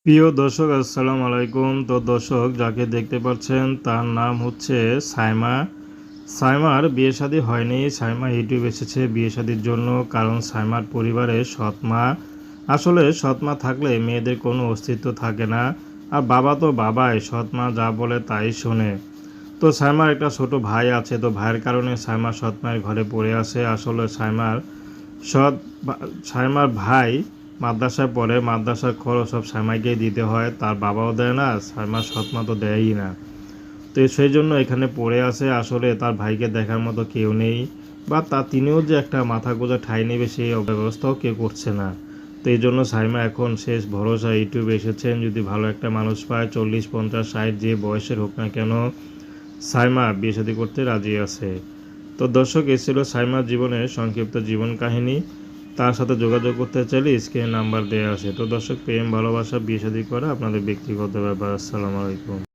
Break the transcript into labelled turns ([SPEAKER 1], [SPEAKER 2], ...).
[SPEAKER 1] প্রিয় দর্শক আসসালামু আলাইকুম। তো দর্শক যাকে দেখতে পাচ্ছেন তার নাম হচ্ছে সাইমা। সাইমার বিয়ে শাদী হয়নি। সাইমা ইউটিউব এসেছে বিয়ে শাদীর জন্য, কারণ সাইমার পরিবারে সৎমা, আসলে সৎমা থাকলে মেয়েদের কোনো অস্তিত্ব থাকে না। আর বাবা তো বাবাই, সৎমা যা বলে তাই শোনে। তো সাইমার একটা ছোট ভাই আছে, তো ভাইয়ের কারণে সাইমা সৎমায়ের ঘরে পড়ে আছে। আসলে সৎ সাইমার ভাই মাদ্রাসায় পড়ে, মাদ্রাসার খরচ সব সাইমাকেই দিতে হয়, তার বাবাও দেয় না, সাইমার সৎমা তো দেয়ই না। তো সেই জন্য এখানে পড়ে আছে। আসলে তার ভাইকে দেখার মতো কেউ নেই, বা তিনিও যে একটা মাথা গোঁজা ঠাঁই নেবে সেই ব্যবস্থাও কেউ করছে না। তো এই জন্য সাইমা এখন শেষ ভরসা ইউটিউবে এসেছেন। যদি ভালো একটা মানুষ পায়, 40, 50, 60 যে বয়সের হোক না কেন, সাইমা বিয়ে শাদী করতে রাজি আছে। তো দর্শক, এই ছিল সাইমার জীবনের সংক্ষিপ্ত জীবন কাহিনী। তার সাথে যোগাযোগ করতে চাইলে স্ক্রিনে নাম্বার দেওয়া আছে। তো দর্শক, প্রেম ভালোবাসা বিয়ে শাদী করা আপনাদের ব্যক্তিগত ব্যাপার। আসসালামু আলাইকুম।